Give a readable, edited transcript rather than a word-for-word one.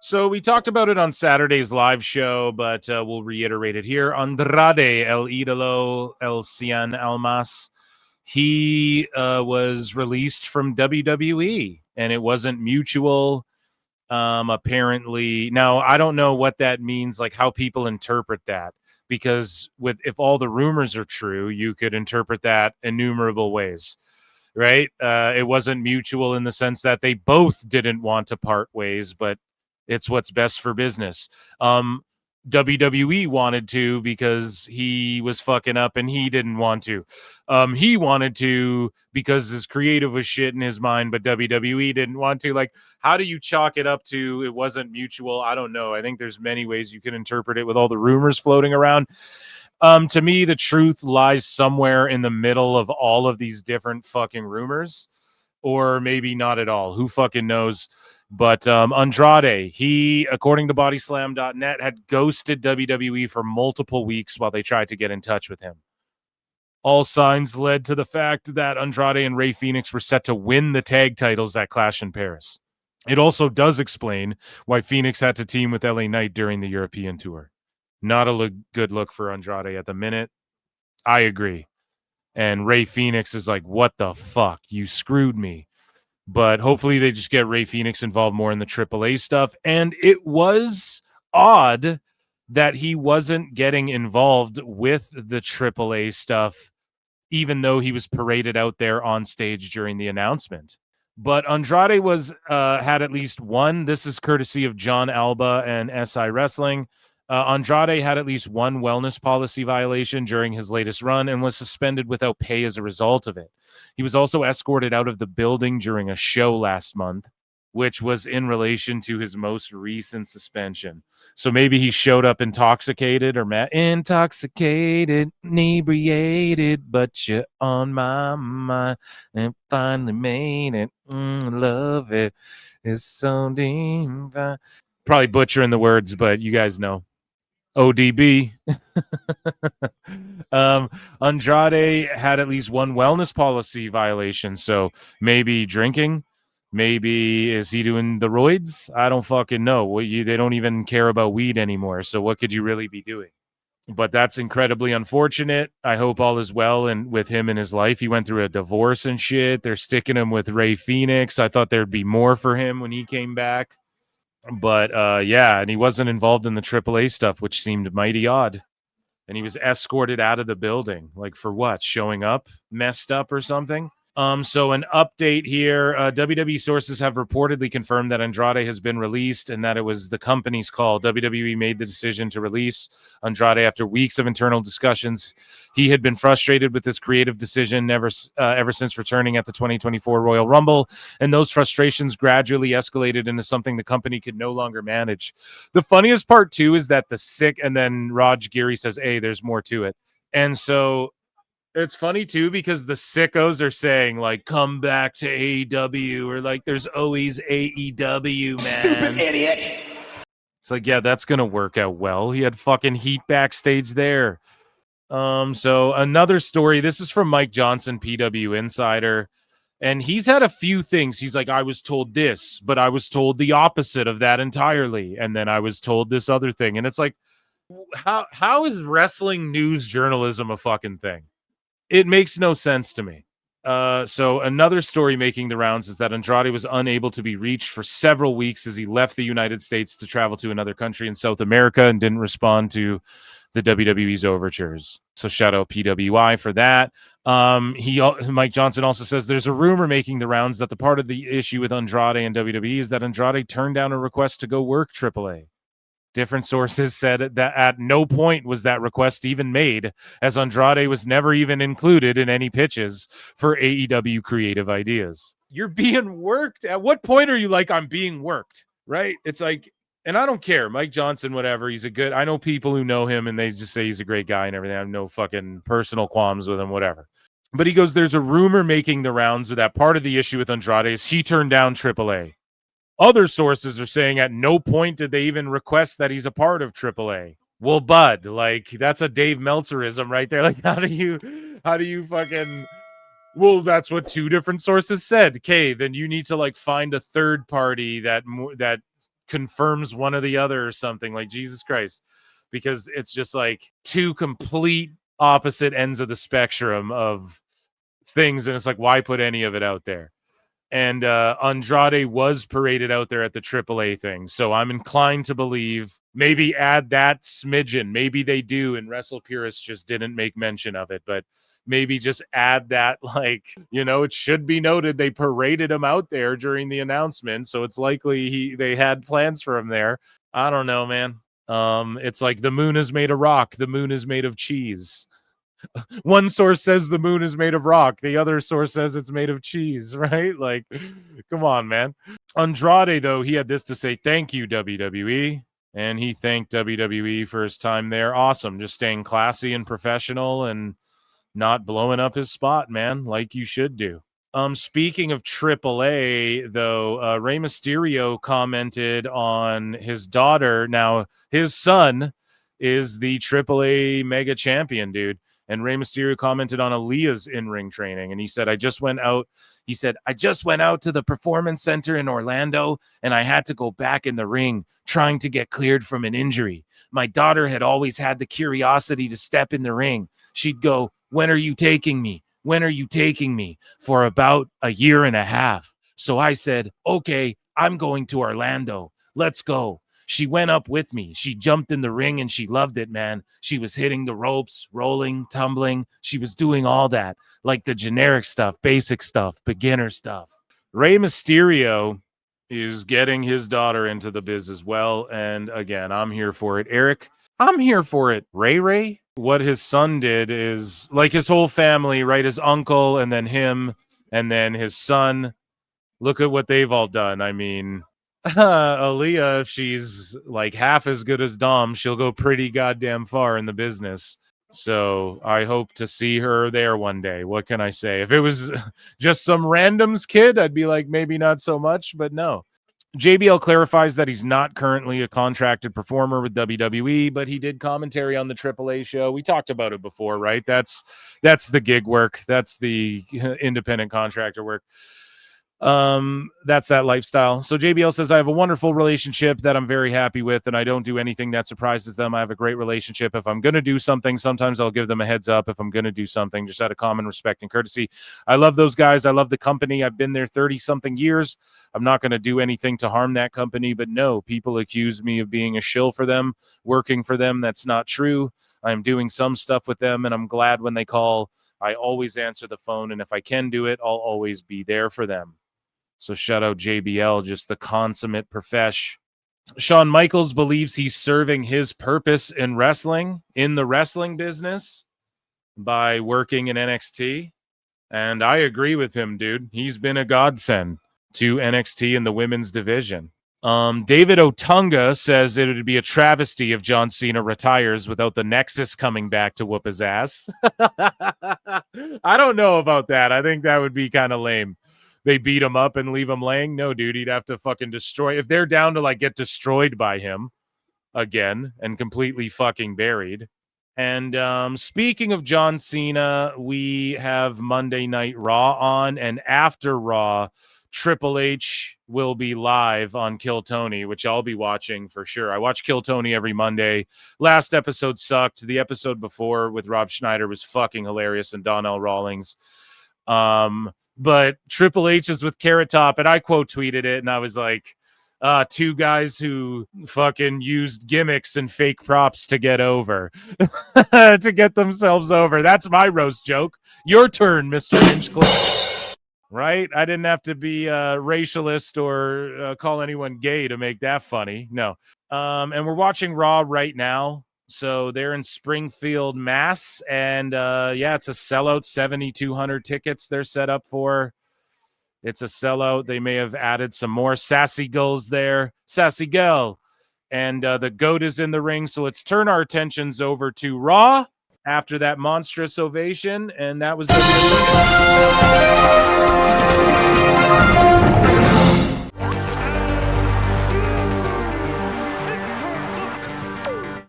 So we talked about it on Saturday's live show, but we'll reiterate it here. Andrade El Idolo El Cien Almas, he was released from WWE, and it wasn't mutual. Apparently, now I don't know what that means, like how people interpret that, because if all the rumors are true, you could interpret that innumerable ways, right? It wasn't mutual in the sense that they both didn't want to part ways, but it's what's best for business. WWE wanted to because he was fucking up and he didn't want to. He wanted to because his creative was shit in his mind, but WWE didn't want to. Like, how do you chalk it up to it wasn't mutual? I don't know. I think there's many ways you can interpret it with all the rumors floating around. To me, the truth lies somewhere in the middle of all of these different fucking rumors, or maybe not at all. Who fucking knows? But Andrade, he, according to bodyslam.net, had ghosted WWE for multiple weeks while they tried to get in touch with him. All signs led to the fact that Andrade and Rey Fenix were set to win the tag titles at Clash in Paris. It also does explain why Fenix had to team with LA Knight during the European tour. Not a good look for Andrade at the minute. I agree. And Rey Fenix is like, what the fuck? You screwed me. But hopefully they just get Rey Fenix involved more in the AAA stuff. And it was odd that he wasn't getting involved with the AAA stuff, even though he was paraded out there on stage during the announcement. But Andrade was had at least one. This is courtesy of John Alba and SI Wrestling. Andrade had at least one wellness policy violation during his latest run and was suspended without pay as a result of it. He was also escorted out of the building during a show last month, which was in relation to his most recent suspension. So maybe he showed up intoxicated or intoxicated, inebriated, but you're on my mind and finally made it. Love it. It's so deep. Probably butchering the words, but you guys know. ODB. Andrade had at least one wellness policy violation. So maybe drinking, maybe is he doing the roids? I don't fucking know. They don't even care about weed anymore. So what could you really be doing? But that's incredibly unfortunate. I hope all is well and with him in his life. He went through a divorce and shit. They're sticking him with Rey Fenix. I thought there'd be more for him when he came back. But yeah, and he wasn't involved in the AAA stuff, which seemed mighty odd. And he was escorted out of the building. Like for what? Showing up messed up or something? So an update here. WWE sources have reportedly confirmed that Andrade has been released and that it was the company's call. WWE made the decision to release Andrade after weeks of internal discussions. He had been frustrated with this creative decision ever since returning at the 2024 Royal Rumble, and those frustrations gradually escalated into something the company could no longer manage. The funniest part, too, is that the sick, and then Raj Giri says, hey, there's more to it. And so it's funny too because the sickos are saying like come back to AEW or like there's always AEW, man. Stupid idiot. It's like, yeah, that's gonna work out well. He had fucking heat backstage there. So another story. This is from Mike Johnson, PW Insider. And he's had a few things. He's like, I was told this, but I was told the opposite of that entirely. And then I was told this other thing. And it's like, how is wrestling news journalism a fucking thing? It makes no sense to me. So another story making the rounds is that Andrade was unable to be reached for several weeks as he left the United States to travel to another country in South America and didn't respond to the WWE's overtures. So shout out PWI for that. Mike Johnson also says there's a rumor making the rounds that the part of the issue with Andrade and WWE is that Andrade turned down a request to go work AAA. Different sources said that at no point was that request even made, as Andrade was never even included in any pitches for AEW creative ideas. You're being worked. At what point are you like, I'm being worked, right? It's like, and I don't care. Mike Johnson, whatever. He's a good, I know people who know him and they just say he's a great guy and everything. I have no fucking personal qualms with him, whatever. But he goes, there's a rumor making the rounds that part of the issue with Andrade is he turned down AAA. Other sources are saying at no point did they even request that he's a part of AAA. Well, bud, like that's a Dave Meltzerism right there. Like, how do you fucking? Well, that's what two different sources said. Okay, then you need to like find a third party that confirms one or the other or something. Like, Jesus Christ. Because it's just like two complete opposite ends of the spectrum of things. And it's like, why put any of it out there? And Andrade was paraded out there at the AAA thing. So I'm inclined to believe maybe add that smidgen. Maybe they do, and Wrestle Purists just didn't make mention of it. But maybe just add that, like, you know, it should be noted they paraded him out there during the announcement. So it's likely they had plans for him there. I don't know, man. It's like the moon is made of rock. The moon is made of cheese. One source says the moon is made of rock. The other source says it's made of cheese, right? Like, come on, man. Andrade, though, he had this to say: thank you, WWE. And he thanked WWE for his time there. Awesome. Just staying classy and professional and not blowing up his spot, man, like you should do. Speaking of AAA, though, Rey Mysterio commented on his daughter. Now, his son is the AAA mega champion, dude. And Rey Mysterio commented on Aaliyah's in-ring training. And he said, I just went out to the performance center in Orlando, and I had to go back in the ring trying to get cleared from an injury. My daughter had always had the curiosity to step in the ring. She'd go, when are you taking me? When are you taking me? For about a year and a half. So I said, okay, I'm going to Orlando. Let's go. She went up with me. She jumped in the ring and she loved it, man. She was hitting the ropes, rolling, tumbling. She was doing all that, like the generic stuff, basic stuff, beginner stuff. Rey Mysterio is getting his daughter into the biz as well. And again, I'm here for it. Eric, I'm here for it. Ray. What his son did is, like, his whole family, right? His uncle and then him and then his son. Look at what they've all done. I mean, Aaliyah, if she's like half as good as Dom, she'll go pretty goddamn far in the business. So I hope to see her there one day. What can I say? If it was just some random's kid, I'd be like, maybe not so much, but no. JBL clarifies that he's not currently a contracted performer with WWE, but he did commentary on the AAA show. We talked about it before, right? That's the gig work. That's the independent contractor work. That's that lifestyle. So JBL says, I have a wonderful relationship that I'm very happy with, and I don't do anything that surprises them. I have a great relationship. If I'm going to do something, sometimes I'll give them a heads up. If I'm going to do something, just out of common respect and courtesy. I love those guys. I love the company. I've been there 30-something years. I'm not going to do anything to harm that company, but no, people accuse me of being a shill for them, working for them. That's not true. I'm doing some stuff with them, and I'm glad when they call. I always answer the phone, and if I can do it, I'll always be there for them. So shout out JBL, just the consummate profesh. Shawn Michaels believes he's serving his purpose in wrestling, in the wrestling business, by working in NXT. And I agree with him, dude. He's been a godsend to NXT in the women's division. David Otunga says it would be a travesty if John Cena retires without the Nexus coming back to whoop his ass. I don't know about that. I think that would be kind of lame. They beat him up and leave him laying. No, dude, he'd have to fucking destroy. If they're down to like get destroyed by him again and completely fucking buried. And speaking of John Cena, we have Monday Night Raw on, and after Raw, Triple H will be live on Kill Tony, which I'll be watching for sure. I watch Kill Tony every Monday. Last episode sucked. The episode before with Rob Schneider was fucking hilarious, and Donnell Rawlings. But Triple H is with Carrot Top, and I quote tweeted it, and I was like, two guys who fucking used gimmicks and fake props to get over, to get themselves over. That's my roast joke. Your turn, Mr. Hinchcliffe. Right? I didn't have to be racialist or call anyone gay to make that funny. No. And we're watching Raw right now. So they're in Springfield, Mass. And yeah, it's a sellout. 7,200 tickets they're set up for. It's a sellout. They may have added some more. Sassy Gull's there. Sassy Gull. And the GOAT is in the ring. So let's turn our attentions over to Raw after that monstrous ovation. And that was WWE.